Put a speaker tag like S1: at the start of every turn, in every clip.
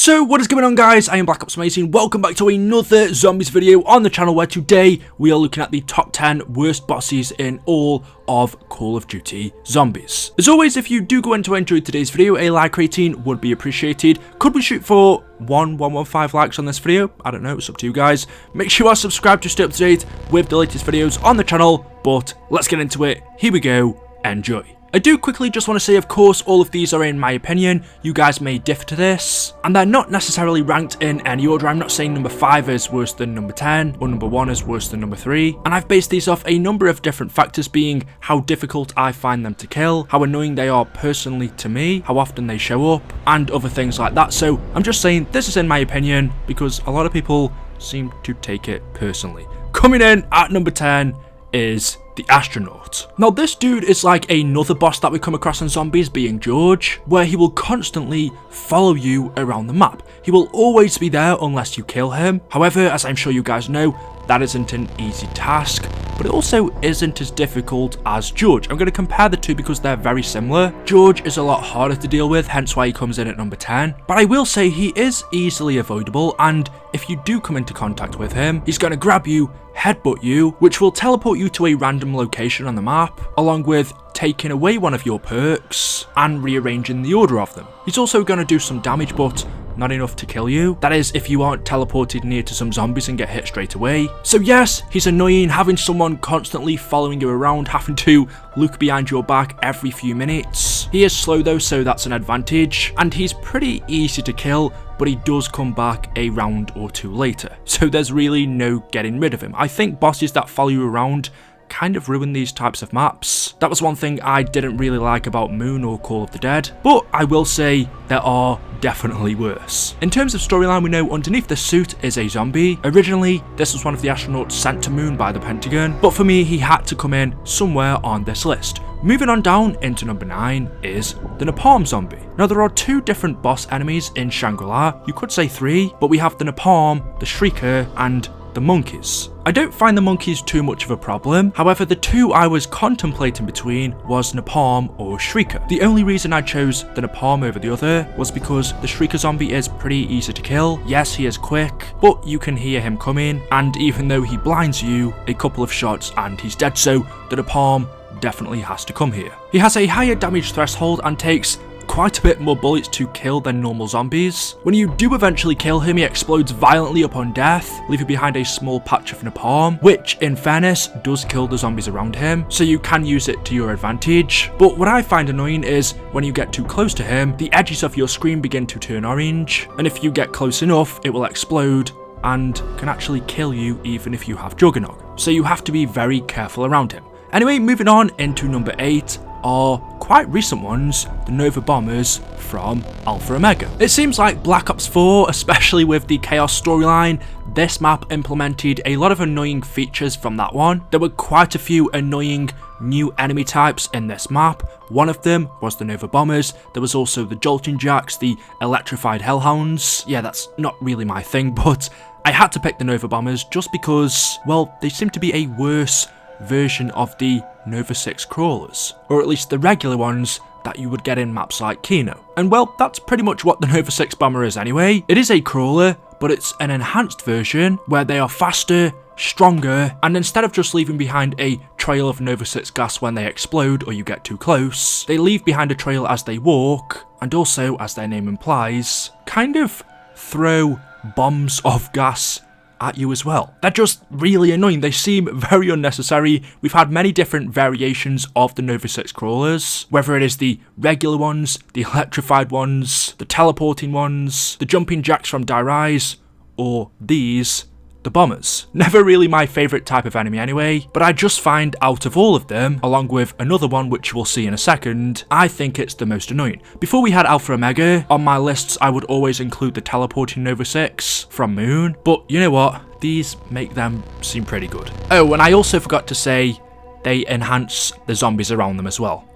S1: So what is going on, guys? I am BlackOpsAmazing. Welcome back to another zombies video on the channel, where today we are looking at the top 10 worst bosses in all of Call of Duty Zombies. As always, if you do go on to enjoy today's video, a like rating would be appreciated. Could we shoot for 115 likes on this video? I don't know, it's up to you guys. Make sure you are subscribed to stay up to date with the latest videos on the channel, but let's get into it. Here we go, enjoy. I do quickly just want to say, of course, all of these are in my opinion. You guys may differ to this, and they're not necessarily ranked in any order. I'm not saying number 5 is worse than number 10, or number 1 is worse than number 3, and I've based these off a number of different factors, being how difficult I find them to kill, how annoying they are personally to me, how often they show up, and other things like that. So I'm just saying this is in my opinion, because a lot of people seem to take it personally. Coming in at number 10 is the Astronaut. Now this dude is like another boss that we come across in zombies, being George, where he will constantly follow you around the map. He will always be there unless you kill him. However, as I'm sure you guys know, that isn't an easy task, but it also isn't as difficult as George. I'm going to compare the two because they're very similar. George is a lot harder to deal with, hence why he comes in at number 10, but I will say he is easily avoidable, and if you do come into contact with him, he's going to grab you, headbutt you, which will teleport you to a random location on the map, along with taking away one of your perks and rearranging the order of them. He's also going to do some damage, but not enough to kill you. That is, if you aren't teleported near to some zombies and get hit straight away. So yes, he's annoying, having someone constantly following you around, having to look behind your back every few minutes. He is slow though, so that's an advantage, and he's pretty easy to kill, but he does come back a round or two later. So there's really no getting rid of him. I think bosses that follow you around kind of ruin these types of maps. That was one thing I didn't really like about Moon or Call of the Dead, but I will say there are definitely worse. In terms of storyline, we know underneath the suit is a zombie. Originally, this was one of the astronauts sent to Moon by the Pentagon, but for me, he had to come in somewhere on this list. Moving on down into number 9 is the Napalm Zombie. Now there are 2 different boss enemies in Shangri-La, you could say 3, but we have the Napalm, the Shrieker, and the monkeys. I don't find the monkeys too much of a problem, however the 2 I was contemplating between was Napalm or Shrieker. The only reason I chose the Napalm over the other was because the Shrieker zombie is pretty easy to kill. Yes, he is quick, but you can hear him coming, and even though he blinds you, a couple of shots and he's dead, so the Napalm definitely has to come here. He has a higher damage threshold and takes quite a bit more bullets to kill than normal zombies. When you do eventually kill him, he explodes violently upon death, leaving behind a small patch of napalm, which in fairness does kill the zombies around him, so you can use it to your advantage. But what I find annoying is when you get too close to him, the edges of your screen begin to turn orange, and if you get close enough, it will explode and can actually kill you even if you have Juggernog. So you have to be very careful around him. Anyway, moving on into number 8 are quite recent ones, the Nova Bombers from Alpha Omega. It seems like Black Ops 4, especially with the Chaos storyline, this map implemented a lot of annoying features from that one. There were quite a few annoying new enemy types in this map. One of them was the Nova Bombers. There was also the Jolting Jacks, the Electrified Hellhounds. Yeah, that's not really my thing, but I had to pick the Nova Bombers just because, well, they seem to be a worse version of the Nova 6 crawlers, or at least the regular ones that you would get in maps like Kino. And well, that's pretty much what the Nova 6 bomber is anyway. It is a crawler, but it's an enhanced version where they are faster, stronger, and instead of just leaving behind a trail of Nova 6 gas when they explode or you get too close, they leave behind a trail as they walk, and also, as their name implies, kind of throw bombs of gas at you as well. They're just really annoying. They seem very unnecessary. We've had many different variations of the Nova 6 crawlers, whether it is the regular ones, the electrified ones, the teleporting ones, the jumping jacks from Die Rise, or these, the bombers. Never really my favourite type of enemy anyway, but I just find out of all of them, along with another one which we'll see in a second, I think it's the most annoying. Before we had Alpha Omega, on my lists I would always include the teleporting Nova 6 from Moon, but you know what? These make them seem pretty good. Oh, and I also forgot to say, they enhance the zombies around them as well.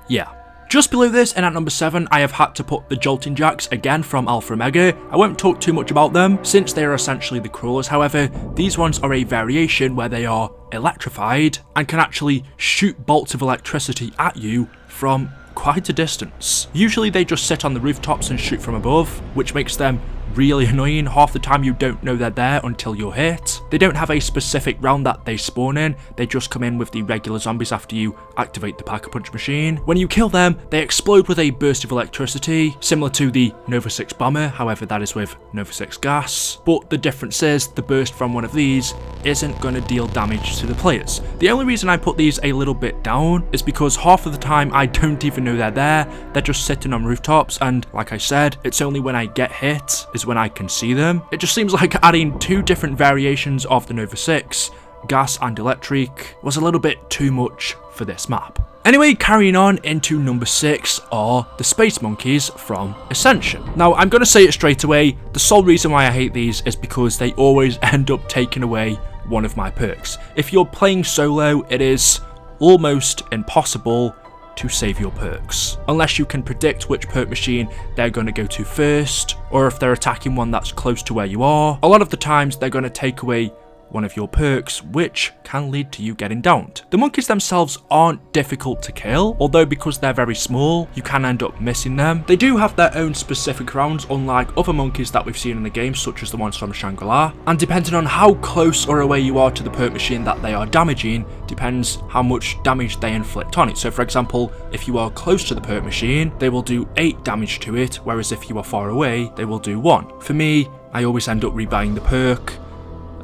S1: Yeah. Just below this, and at number 7, I have had to put the Jolting Jacks, again from Alpha Omega. I won't talk too much about them, since they are essentially the crawlers. However, these ones are a variation where they are electrified, and can actually shoot bolts of electricity at you from quite a distance. Usually they just sit on the rooftops and shoot from above, which makes them really annoying. Half the time you don't know they're there until you're hit. They don't have a specific round that they spawn in, they just come in with the regular zombies after you activate the Pack-a-Punch machine. When you kill them, they explode with a burst of electricity, similar to the Nova 6 bomber, however that is with Nova 6 gas. But the difference is, the burst from one of these isn't going to deal damage to the players. The only reason I put these a little bit down is because half of the time I don't even know they're there, they're just sitting on rooftops, and like I said, it's only when I get hit is when I can see them. It just seems like adding two different variations of the Nova 6, gas and electric, was a little bit too much for this map. Anyway, carrying on into number 6 are the Space Monkeys from Ascension. Now, I'm going to say it straight away, the sole reason why I hate these is because they always end up taking away one of my perks. If you're playing solo, it is almost impossible to save your perks, unless you can predict which perk machine they're going to go to first, or if they're attacking one that's close to where you are. A lot of the times they're going to take away one of your perks, which can lead to you getting downed. The monkeys themselves aren't difficult to kill, although because they're very small, you can end up missing them. They do have their own specific rounds, unlike other monkeys that we've seen in the game, such as the ones from Shangri-La, and depending on how close or away you are to the perk machine that they are damaging, depends how much damage they inflict on it. So for example, if you are close to the perk machine, they will do 8 damage to it, whereas if you are far away, they will do 1. For me, I always end up rebuying the perk.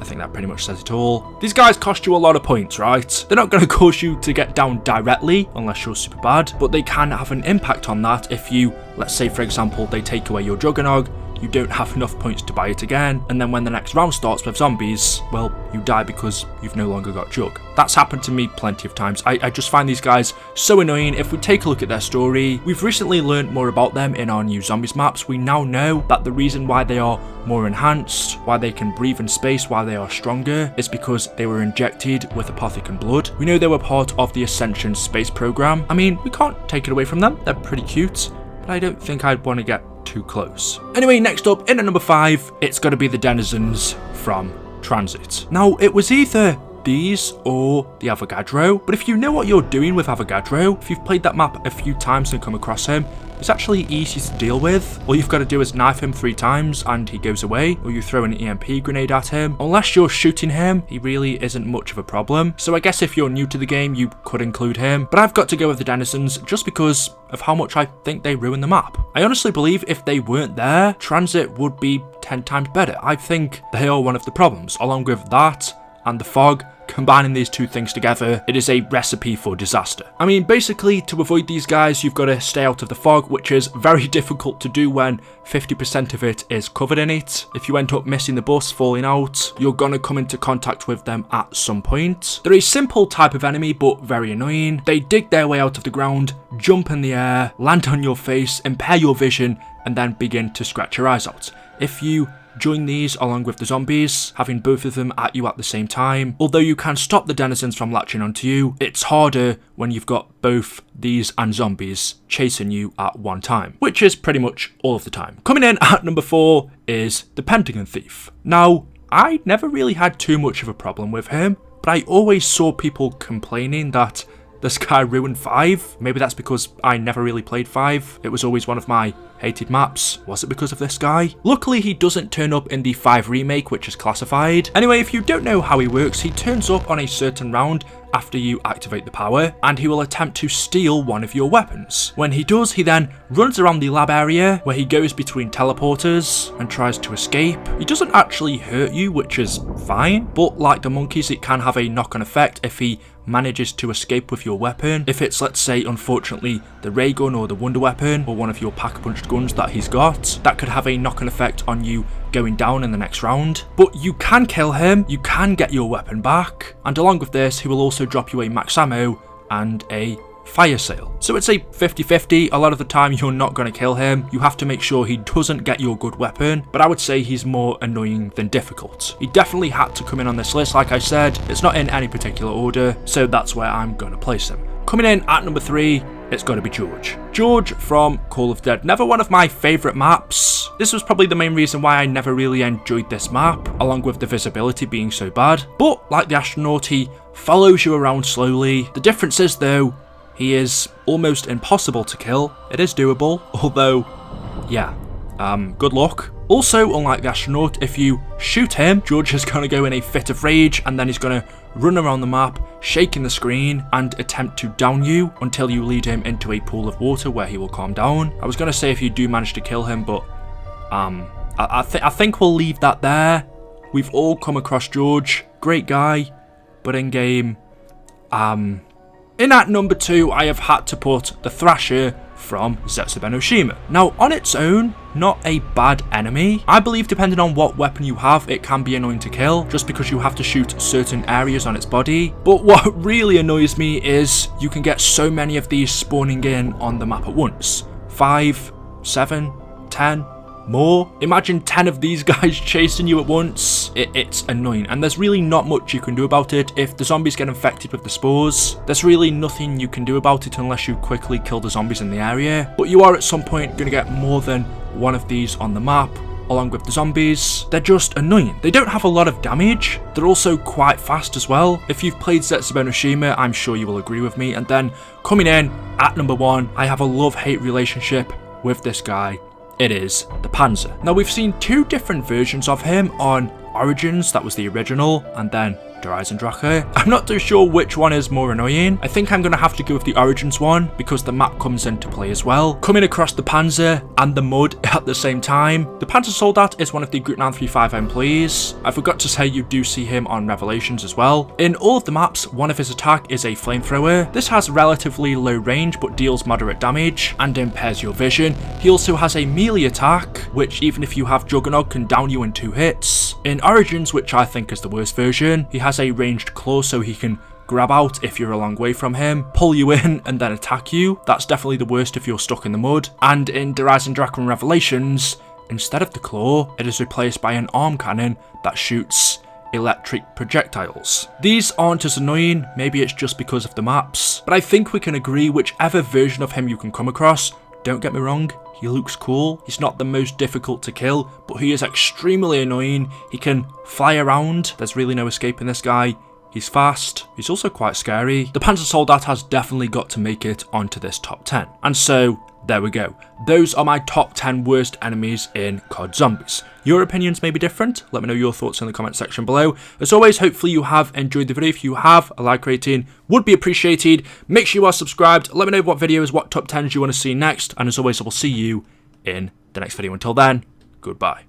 S1: I think that pretty much says it all. These guys cost you a lot of points, right? They're not going to cause you to get down directly, unless you're super bad, but they can have an impact on that if you, let's say for example, they take away your Juggernog, you don't have enough points to buy it again, and then when the next round starts with zombies, well, you die because you've no longer got Jug. That's happened to me plenty of times. I just find these guys so annoying. If we take a look at their story, we've recently learned more about them in our new zombies maps. We now know that the reason why they are more enhanced, why they can breathe in space, why they are stronger, is because they were injected with Apothecon blood. We know they were part of the Ascension space program. I mean, we can't take it away from them, they're pretty cute, but I don't think I'd want to get too close. Anyway, next up, in at number 5, it's got to be the denizens from Transit. Now, it was either these or the Avogadro, but if you know what you're doing with Avogadro, if you've played that map a few times and come across him, it's actually easy to deal with. All you've got to do is knife him 3 times and he goes away, or you throw an EMP grenade at him. Unless you're shooting him, he really isn't much of a problem. So I guess if you're new to the game, you could include him, but I've got to go with the denizens just because of how much I think they ruin the map. I honestly believe if they weren't there, Transit would be 10 times better. I think they are one of the problems. Along with that and the fog, combining these two things together, it is a recipe for disaster. I mean, basically, to avoid these guys, you've got to stay out of the fog, which is very difficult to do when 50% of it is covered in it. If you end up missing the bus, falling out, you're gonna come into contact with them at some point. They're a simple type of enemy, but very annoying. They dig their way out of the ground, jump in the air, land on your face, impair your vision, and then begin to scratch your eyes out. If you join these along with the zombies, having both of them at you at the same time, although you can stop the denizens from latching onto you, it's harder when you've got both these and zombies chasing you at one time, which is pretty much all of the time. Coming in at number 4 is the Pentagon Thief. Now, I never really had too much of a problem with him, but I always saw people complaining that this guy ruined 5. Maybe that's because I never really played 5. It was always one of my hated maps. Was it because of this guy? Luckily, he doesn't turn up in the 5 remake, which is classified. Anyway, if you don't know how he works, he turns up on a certain round after you activate the power, and he will attempt to steal one of your weapons. When he does, he then runs around the lab area where he goes between teleporters and tries to escape. He doesn't actually hurt you, which is fine, but like the monkeys, it can have a knock-on effect if he manages to escape with your weapon. If it's, let's say, unfortunately, the ray gun or the wonder weapon or one of your pack-a-punched guns that he's got, that could have a knock-on effect on you going down in the next round. But you can kill him, you can get your weapon back, and along with this, he will also drop you a max ammo and a fire sale. So it's a 50-50. A lot of the time you're not going to kill him. You have to make sure he doesn't get your good weapon, but I would say he's more annoying than difficult. He definitely had to come in on this list. Like I said, it's not in any particular order, so that's where I'm going to place him. Coming in at number 3, it's got to be George. George from Call of Dead. Never one of my favourite maps. This was probably the main reason why I never really enjoyed this map, along with the visibility being so bad. But like the astronaut, he follows you around slowly. The difference is though, He is almost impossible to kill. It is doable, although, yeah, good luck. Also, unlike the astronaut, if you shoot him, George is going to go in a fit of rage, and then he's going to run around the map, shaking the screen, and attempt to down you until you lead him into a pool of water where he will calm down. I was going to say if you do manage to kill him, but I think we'll leave that there. We've all come across George. Great guy, but in game, in Act number 2, I have had to put the Thrasher from Zetsuben-Oshima. Now, on its own, not a bad enemy. I believe depending on what weapon you have, it can be annoying to kill, just because you have to shoot certain areas on its body. But what really annoys me is you can get so many of these spawning in on the map at once. 5, 7, 10... more. Imagine 10 of these guys chasing you at once. It's annoying, and there's really not much you can do about it. If the zombies get infected with the spores, there's really nothing you can do about it unless you quickly kill the zombies in the area. But you are at some point going to get more than one of these on the map, along with the zombies. They're just annoying. They don't have a lot of damage. They're also quite fast as well. If you've played Zetsuben-Oshima, I'm sure you will agree with me. And then coming in at number 1, I have a love-hate relationship with this guy. It is the Panzer. Now, we've seen 2 different versions of him on Origins, that was the original, and then Drache. I'm not too sure which one is more annoying. I think I'm going to have to go with the Origins one because the map comes into play as well. Coming across the Panzer and the mud at the same time. The Panzer Soldat is one of the Group 935 employees. I forgot to say you do see him on Revelations as well. In all of the maps, one of his attack is a flamethrower. This has relatively low range but deals moderate damage and impairs your vision. He also has a melee attack, which even if you have Juggernaut can down you in 2 hits. In Origins, which I think is the worst version, he has a ranged claw so he can grab out if you're a long way from him, pull you in and then attack you. That's definitely the worst if you're stuck in the mud. And in Drache and Revelations, instead of the claw, it is replaced by an arm cannon that shoots electric projectiles. These aren't as annoying, maybe it's just because of the maps, but I think we can agree whichever version of him you can come across, don't get me wrong, he looks cool. He's not the most difficult to kill, but he is extremely annoying. He can fly around. There's really no escaping this guy. He's fast. He's also quite scary. The Panzer Soldat has definitely got to make it onto this top 10. And so, there we go. Those are my top 10 worst enemies in COD Zombies. Your opinions may be different. Let me know your thoughts in the comment section below. As always, hopefully you have enjoyed the video. If you have, a like rating would be appreciated. Make sure you are subscribed. Let me know what videos, what top 10s you want to see next. And as always, I will see you in the next video. Until then, goodbye.